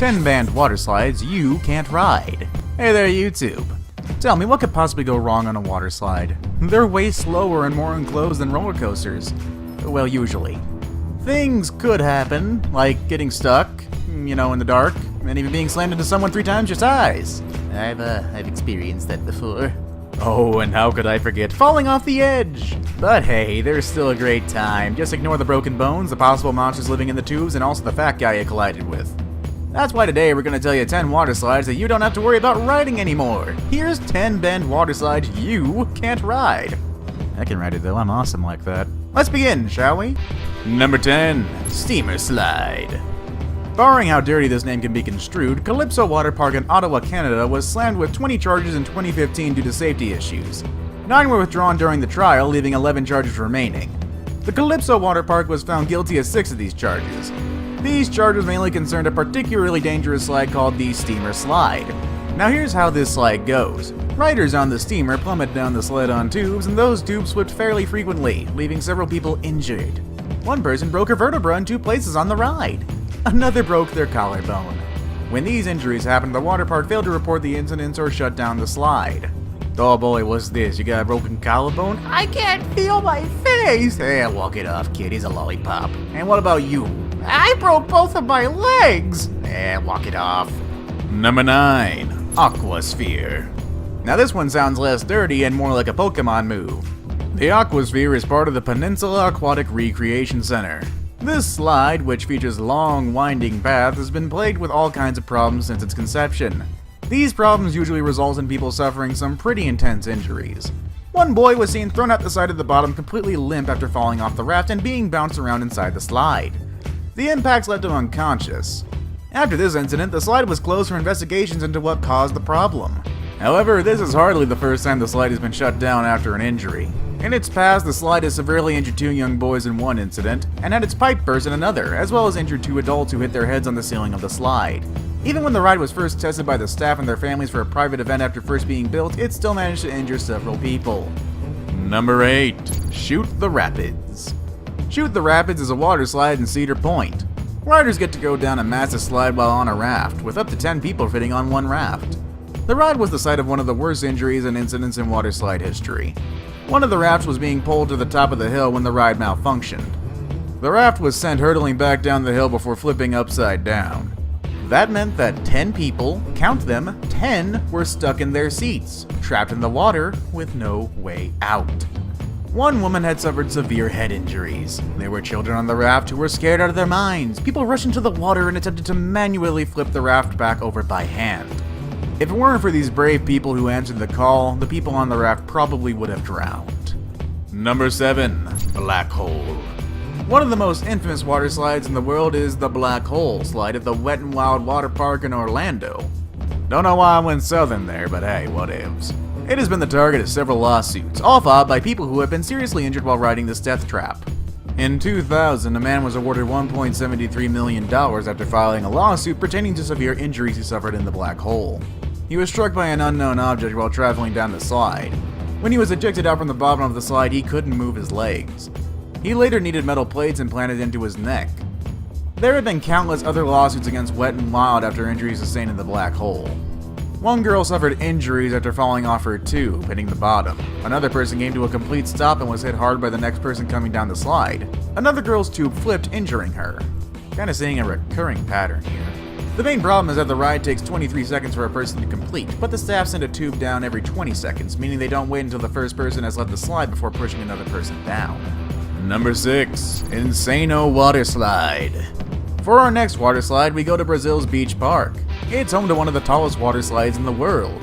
10 banned water slides you can't ride. Hey there, YouTube. Tell me, what could possibly go wrong on a water slide? They're way slower and more enclosed than roller coasters. Well, usually. Things could happen, like getting stuck, in the dark, and even being slammed into someone 3 times your size. I've experienced that before. Oh, and how could I forget falling off the edge? But hey, there's still a great time. Just ignore the broken bones, the possible monsters living in the tubes, and also the fat guy you collided with. That's why today we're going to tell you 10 water slides that you don't have to worry about riding anymore. Here's 10 banned water slides you can't ride. I can ride it though, I'm awesome like that. Let's begin, shall we? Number 10, Steamer Slide. Barring how dirty this name can be construed, Calypso Water Park in Ottawa, Canada was slammed with 20 charges in 2015 due to safety issues. 9 were withdrawn during the trial, leaving 11 charges remaining. The Calypso Water Park was found guilty of 6 of these charges. These charges mainly concerned a particularly dangerous slide called the Steamer Slide. Now here's how this slide goes. Riders on the steamer plummet down the sled on tubes, and those tubes slipped fairly frequently, leaving several people injured. One person broke her vertebra in 2 places on the ride. Another broke their collarbone. When these injuries happened, the water park failed to report the incidents or shut down the slide. Oh boy, what's this? You got a broken collarbone? I can't feel my face! Walk it off, kid. He's a lollipop. And what about you? I broke both of my legs! Walk it off. Number 9, Aquasphere. Now this one sounds less dirty and more like a Pokemon move. The Aquasphere is part of the Peninsula Aquatic Recreation Center. This slide, which features long, winding paths, has been plagued with all kinds of problems since its conception. These problems usually result in people suffering some pretty intense injuries. One boy was seen thrown out the side of the bottom completely limp after falling off the raft and being bounced around inside the slide. The impacts left him unconscious. After this incident, the slide was closed for investigations into what caused the problem. However, this is hardly the first time the slide has been shut down after an injury. In its past, the slide has severely injured 2 young boys in one incident, and had its pipe burst in another, as well as injured 2 adults who hit their heads on the ceiling of the slide. Even when the ride was first tested by the staff and their families for a private event after first being built, it still managed to injure several people. Number 8, Shoot the Rapids. Shoot the Rapids is a water slide in Cedar Point. Riders get to go down a massive slide while on a raft, with up to 10 people fitting on one raft. The ride was the site of one of the worst injuries and incidents in water slide history. One of the rafts was being pulled to the top of the hill when the ride malfunctioned. The raft was sent hurtling back down the hill before flipping upside down. That meant that 10 people, count them, 10 were stuck in their seats, trapped in the water with no way out. One woman had suffered severe head injuries. There were children on the raft who were scared out of their minds. People rushed into the water and attempted to manually flip the raft back over by hand. If it weren't for these brave people who answered the call, the people on the raft probably would have drowned. Number 7, Black Hole. One of the most infamous water slides in the world is the Black Hole slide at the Wet n Wild Water Park in Orlando. Don't know why I went southern there, but hey, whatevs. It has been the target of several lawsuits, all filed by people who have been seriously injured while riding this death trap. In 2000, a man was awarded $1.73 million after filing a lawsuit pertaining to severe injuries he suffered in the black hole. He was struck by an unknown object while traveling down the slide. When he was ejected out from the bottom of the slide, he couldn't move his legs. He later needed metal plates implanted into his neck. There have been countless other lawsuits against Wet n Wild after injuries sustained in the black hole. One girl suffered injuries after falling off her tube, hitting the bottom. Another person came to a complete stop and was hit hard by the next person coming down the slide. Another girl's tube flipped, injuring her. Kinda seeing a recurring pattern here. The main problem is that the ride takes 23 seconds for a person to complete, but the staff send a tube down every 20 seconds, meaning they don't wait until the first person has left the slide before pushing another person down. Number 6, Insano Water Slide. For our next water slide, we go to Brazil's Beach Park. It's home to one of the tallest water slides in the world.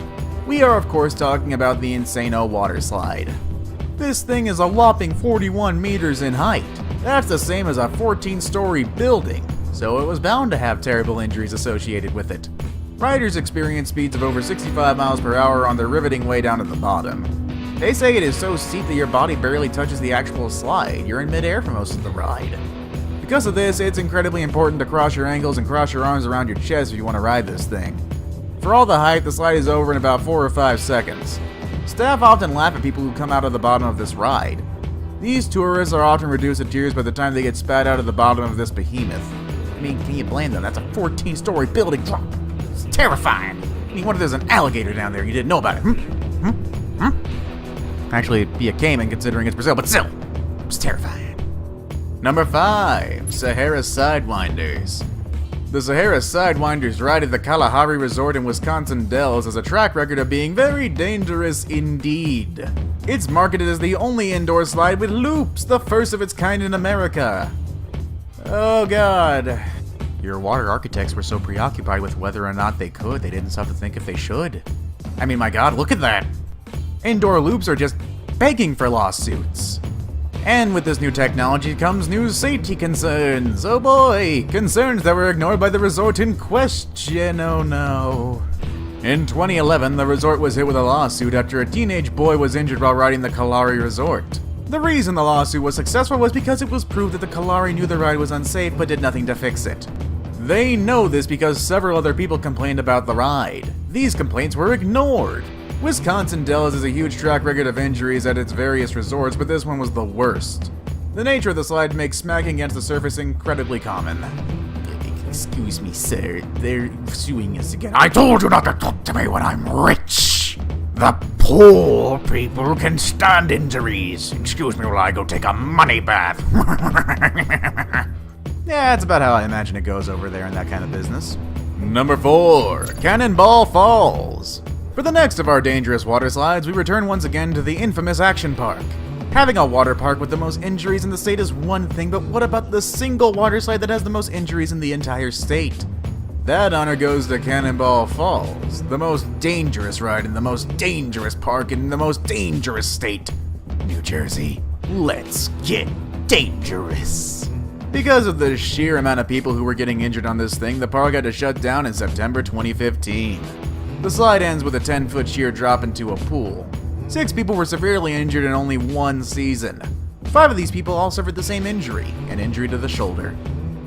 We are of course talking about the Insano Water Slide. This thing is a whopping 41 meters in height. That's the same as a 14-story building, so it was bound to have terrible injuries associated with it. Riders experience speeds of over 65 miles per hour on their riveting way down to the bottom. They say it is so steep that your body barely touches the actual slide. You're in midair for most of the ride. Because of this, it's incredibly important to cross your ankles and cross your arms around your chest if you want to ride this thing. For all the hype, the slide is over in about 4 or 5 seconds. Staff often laugh at people who come out of the bottom of this ride. These tourists are often reduced to tears by the time they get spat out of the bottom of this behemoth. mean, can you blame them? That's a 14-story building drop. It's terrifying. I mean, what if there's an alligator down there and you didn't know about it? Actually, it'd be a caiman considering it's Brazil, but still, it's terrifying. Number 5, Sahara Sidewinders. The Sahara Sidewinders ride at the Kalahari Resort in Wisconsin Dells has a track record of being very dangerous indeed. It's marketed as the only indoor slide with loops, the first of its kind in America. Oh god. Your water architects were so preoccupied with whether or not they could, they didn't stop to think if they should. I mean, my god, look at that. Indoor loops are just begging for lawsuits. And with this new technology comes new safety concerns. Oh boy, concerns that were ignored by the resort in question, oh no. In 2011, the resort was hit with a lawsuit after a teenage boy was injured while riding the Kalahari Resort. The reason the lawsuit was successful was because it was proved that the Kalahari knew the ride was unsafe but did nothing to fix it. They know this because several other people complained about the ride. These complaints were ignored. Wisconsin Dells has a huge track record of injuries at its various resorts, but this one was the worst. The nature of the slide makes smacking against the surface incredibly common. Excuse me, sir. They're suing us again. I told you not to talk to me when I'm rich! The poor people can stand injuries. Excuse me while I go take a money bath. Yeah, that's about how I imagine it goes over there in that kind of business. Number 4, Cannonball Falls. For the next of our dangerous water slides, we return once again to the infamous Action Park. Having a water park with the most injuries in the state is one thing, but what about the single water slide that has the most injuries in the entire state? That honor goes to Cannonball Falls, the most dangerous ride in the most dangerous park in the most dangerous state, New Jersey. Let's get dangerous. Because of the sheer amount of people who were getting injured on this thing, the park had to shut down in September 2015. The slide ends with a 10-foot sheer drop into a pool. 6 people were severely injured in only one season. 5 of these people all suffered the same injury, an injury to the shoulder.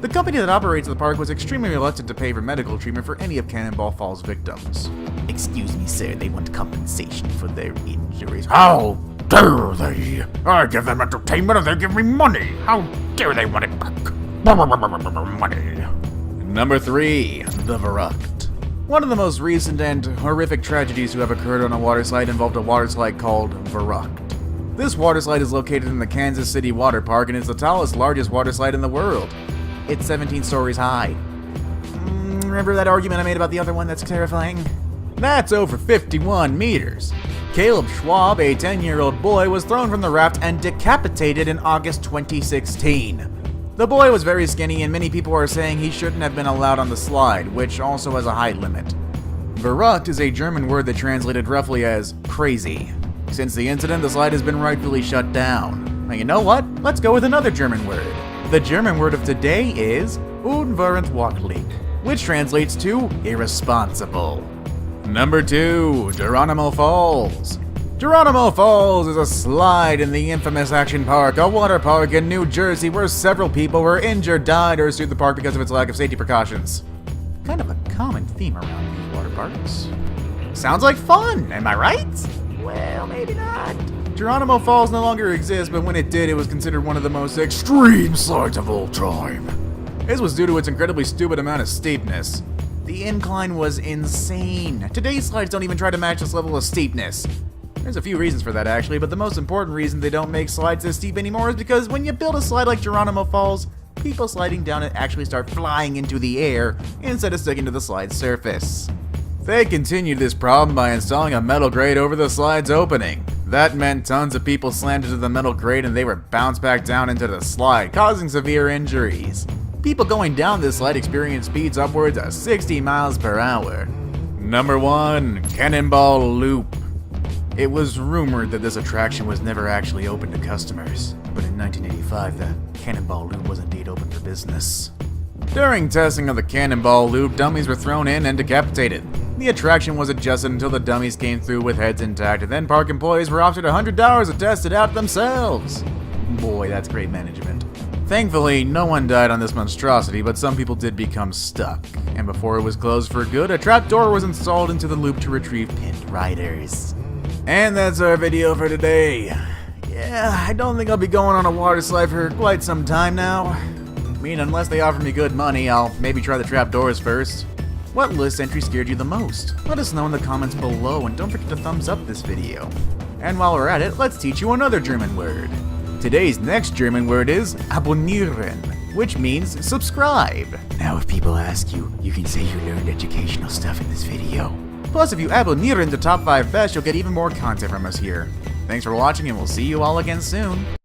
The company that operates the park was extremely reluctant to pay for medical treatment for any of Cannonball Falls' victims. Excuse me, sir, they want compensation for their injuries. How dare they? I give them entertainment and they give me money. How dare they want it back? Money. Number 3, the Verrucht. One of the most recent and horrific tragedies to have occurred on a water slide involved a water slide called Verrucht. This water slide is located in the Kansas City Water Park and is the tallest, largest water slide in the world. It's 17 stories high. Remember that argument I made about the other one that's terrifying? That's over 51 meters. Caleb Schwab, a 10-year-old boy, was thrown from the raft and decapitated in August 2016. The boy was very skinny and many people are saying he shouldn't have been allowed on the slide, which also has a height limit. Verrucht is a German word that translated roughly as crazy. Since the incident, the slide has been rightfully shut down. Now you know what? Let's go with another German word. The German word of today is unverantwortlich, which translates to irresponsible. Number 2, Geronimo Falls. Geronimo Falls is a slide in the infamous Action Park, a water park in New Jersey where several people were injured, died, or sued the park because of its lack of safety precautions. Kind of a common theme around these water parks. Sounds like fun, am I right? Well, maybe not. Geronimo Falls no longer exists, but when it did, it was considered one of the most extreme slides of all time. This was due to its incredibly stupid amount of steepness. The incline was insane. Today's slides don't even try to match this level of steepness. There's a few reasons for that actually, but the most important reason they don't make slides this steep anymore is because when you build a slide like Geronimo Falls, people sliding down it actually start flying into the air instead of sticking to the slide's surface. They continued this problem by installing a metal grate over the slide's opening. That meant tons of people slammed into the metal grate and they were bounced back down into the slide, causing severe injuries. People going down this slide experienced speeds upwards of 60 miles per hour. Number 1, Cannonball Loop. It was rumored that this attraction was never actually open to customers, but in 1985 the Cannonball Loop was indeed open for business. During testing of the Cannonball Loop, dummies were thrown in and decapitated. The attraction was adjusted until the dummies came through with heads intact, and then park employees were offered $100 to test it out themselves. Boy, that's great management. Thankfully, no one died on this monstrosity, but some people did become stuck. And before it was closed for good, a trapdoor was installed into the loop to retrieve pinned riders. And that's our video for today. Yeah, I don't think I'll be going on a water slide for quite some time now. mean, unless they offer me good money, I'll maybe try the trapdoors first. What list entry scared you the most? Let us know in the comments below, and don't forget to thumbs up this video. And while we're at it, let's teach you another German word. Today's next German word is abonnieren, which means subscribe. Now if people ask you, you can say you learned educational stuff in this video. Plus, if you abonnieren the top 5 best, you'll get even more content from us here. Thanks for watching, and we'll see you all again soon.